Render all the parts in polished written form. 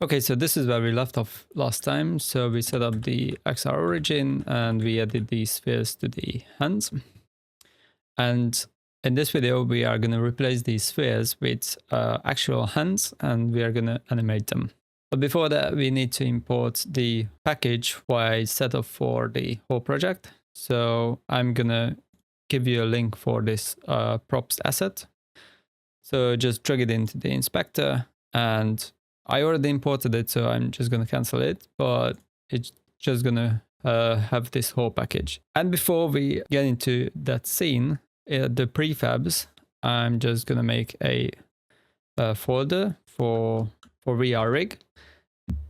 Okay, so this is where we left off last time. So we set up the XR origin and we added the spheres to the hands. And in this video, we are going to replace these spheres with actual hands and we are going to animate them. But before that, we need to import the package I set up for the whole project. So I'm going to give you a link for this props asset. So just drag it into the inspector, and I already imported it, so I'm just going to cancel it, but it's just going to have this whole package. And before we get into that scene, the prefabs, I'm just going to make a folder for VR rig,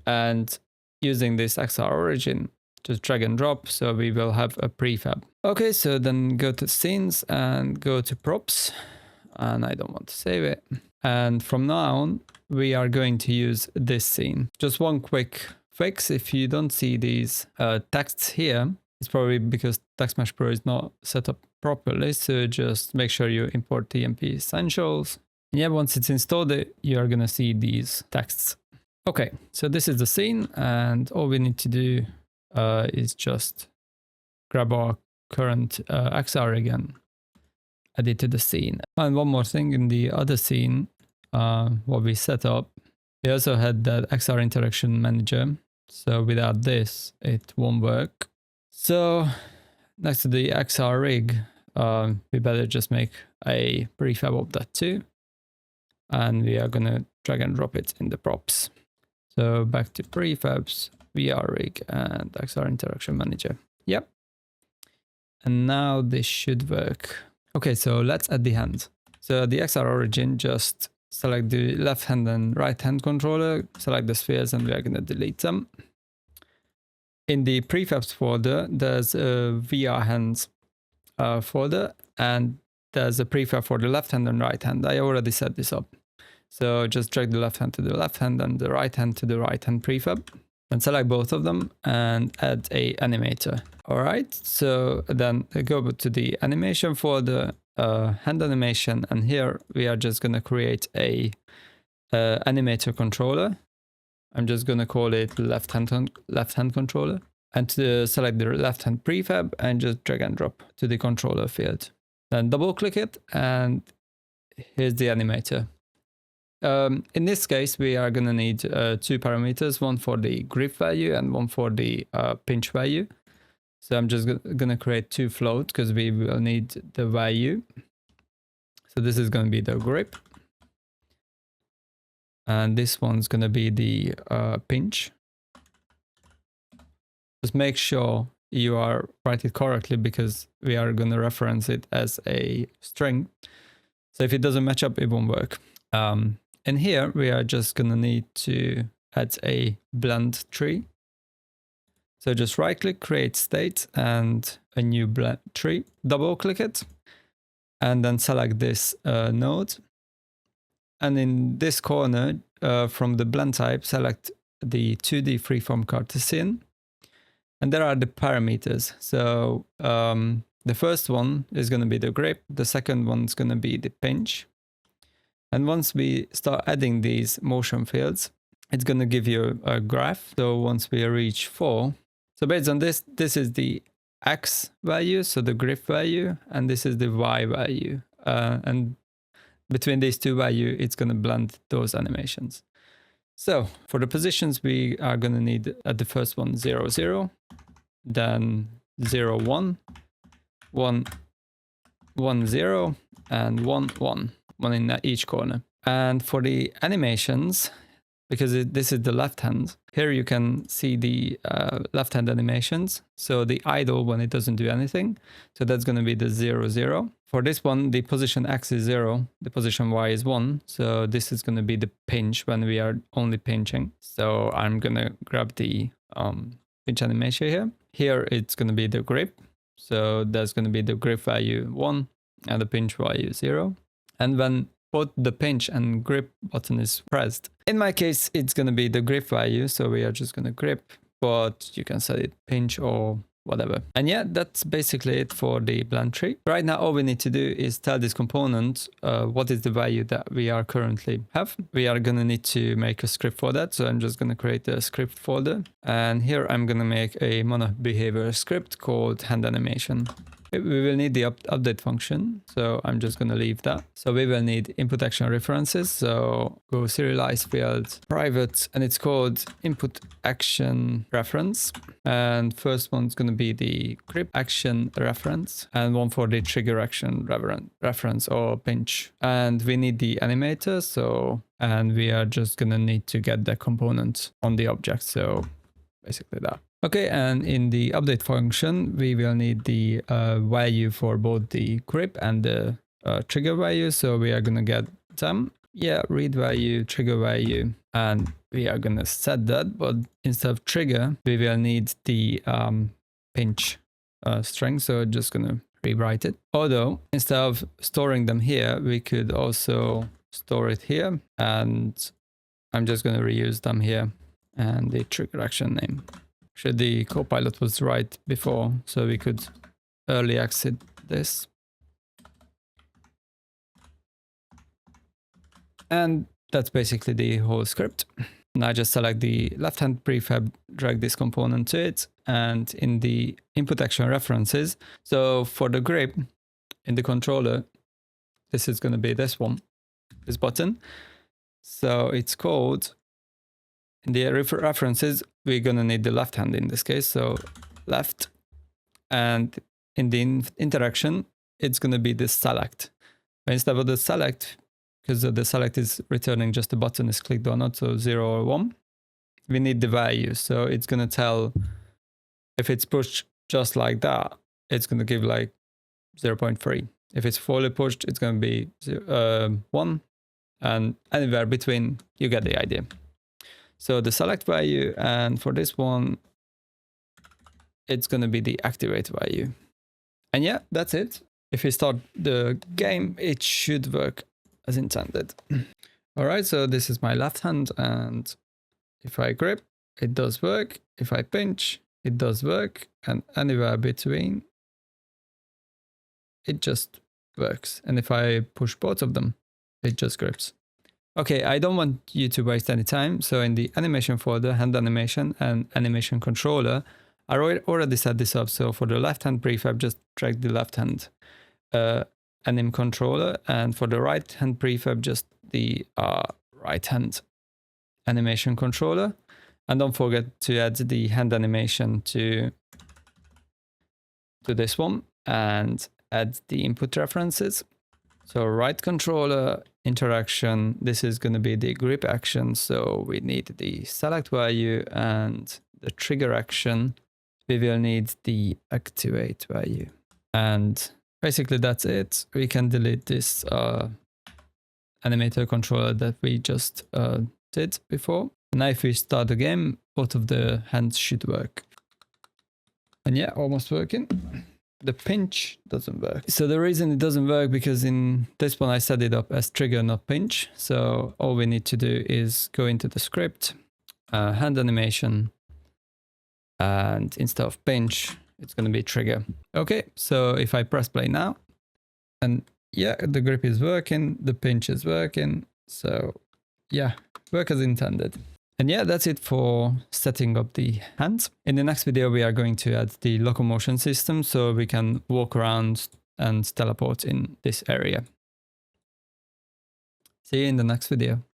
and using this XR origin, just drag and drop, so we will have a prefab. Okay, so then go to scenes and go to props, and I don't want to save it. And from now on, we are going to use this scene. Just one quick fix: if you don't see these texts here, it's probably because Text Mesh Pro is not set up properly. So just make sure you import TMP Essentials. Yeah, once it's installed, you are gonna see these texts. Okay, so this is the scene, and all we need to do is just grab our current XR again, add it to the scene. And one more thing, in the other scene, what we set up, we also had that XR interaction manager. So without this, it won't work. So next to the XR rig, we better just make a prefab of that too. And we are gonna drag and drop it in the props. So back to prefabs, VR rig and XR interaction manager. Yep. And now this should work. Okay, so let's add the hand. So the XR origin, just select the left hand and right hand controller, select the spheres, and we are going to delete them. In the prefabs folder, there's a VR hands folder, and there's a prefab for the left hand and right hand. I already set this up. So just drag the left hand to the left hand and the right hand to the right hand prefab. And select both of them and add a animator. All right, so then go to the animation folder, HandAnimation, and here we are just going to create a Animator Controller. I'm just going to call it left hand controller, and to select the left hand prefab and just drag and drop to the controller field. Then double click it, and here's the animator. In this case, we are going to need two parameters, one for the grip value and one for the pinch value. So I'm just going to create two floats because we will need the value. So this is going to be the grip. And this one's going to be the pinch. Just make sure you are write it correctly because we are going to reference it as a string. So if it doesn't match up, it won't work. And here we are just going to need to add a blend tree. So just right click, create state, and a new blend tree. Double click it, and then select this node. And in this corner, from the blend type, select the 2D freeform Cartesian. And there are the parameters. So the first one is going to be the grip. The second one is going to be the pinch. And once we start adding these motion fields, it's going to give you a graph. So once we reach 4, so based on this, this is the X value, so the grip value, and this is the Y value. And between these two values, it's going to blend those animations. So for the positions, we are going to need at the first one 0, 0, then 0, 1, 1, 1, 0, and 1, 1. One in each corner. And for the animations, because this is the left hand, here you can see the left hand animations. So the idle when it doesn't do anything. So that's going to be the 0, 0. For this one, the position X is 0, the position Y is 1. So this is going to be the pinch when we are only pinching. So I'm going to grab the pinch animation here. Here it's going to be the grip. So that's going to be the grip value 1 and the pinch value 0. And when both the pinch and grip button is pressed, in my case, it's going to be the grip value. So we are just going to grip, but you can set it pinch or whatever. And yeah, that's basically it for the blend tree. Right now, all we need to do is tell this component what is the value that we are currently have. We are gonna need to make a script for that. So I'm just gonna create a script folder. And here I'm gonna make a mono behavior script called HandAnimation. We will need the update function, so I'm just gonna leave that. So we will need input action references. So go serialize field private, and it's called input action reference. And first one's gonna be the grip action reference, and one for the trigger action reference or pinch. And we need the animator. And we are just gonna need to get the component on the object. So basically that. Okay, and in the update function, we will need the value for both the grip and the trigger value. So we are gonna get them. Yeah, read value, trigger value, and we are gonna set that. But instead of trigger, we will need the pinch string. So just gonna rewrite it. Although instead of storing them here, we could also store it here. And I'm just gonna reuse them here and the trigger action name. Actually, the copilot was right before, so we could early exit this. And that's basically the whole script. And I just select the left-hand prefab, drag this component to it, and in the input action references, so for the grip in the controller, this is going to be this one, this button. So it's called, in the references, we're going to need the left hand in this case, so left. And in the interaction, it's going to be the select. But instead of the select, because the select is returning just the button is clicked or not, so 0 or 1, we need the value. So it's going to tell if it's pushed just like that, it's going to give like 0.3. If it's fully pushed, it's going to be 1, and anywhere between, you get the idea. So the select value, and for this one, it's going to be the activate value. And yeah, that's it. If we start the game, it should work as intended. All right, so this is my left hand, and if I grip, it does work. If I pinch, it does work. And anywhere between, it just works. And if I push both of them, it just grips. Okay, I don't want you to waste any time. So in the animation folder, HandAnimation and Animation Controller, I already set this up. So for the left-hand prefab, just drag the left-hand Anim Controller. And for the right-hand prefab, just the right-hand Animation Controller. And don't forget to add the HandAnimation to this one and add the input references. So right controller, interaction, this is going to be the grip action. So we need the select value, and the trigger action, we will need the activate value. And basically that's it. We can delete this animator controller that we just did before. Now if we start the game, both of the hands should work. And yeah, almost working. The pinch doesn't work. So the reason it doesn't work, because in this one I set it up as trigger, not pinch. So all we need to do is go into the script, HandAnimation, and instead of pinch, it's going to be trigger. Okay, so if I press play now, and yeah, the grip is working, the pinch is working. So yeah, work as intended. And yeah, that's it for setting up the hands. In the next video, we are going to add the locomotion system so we can walk around and teleport in this area. See you in the next video.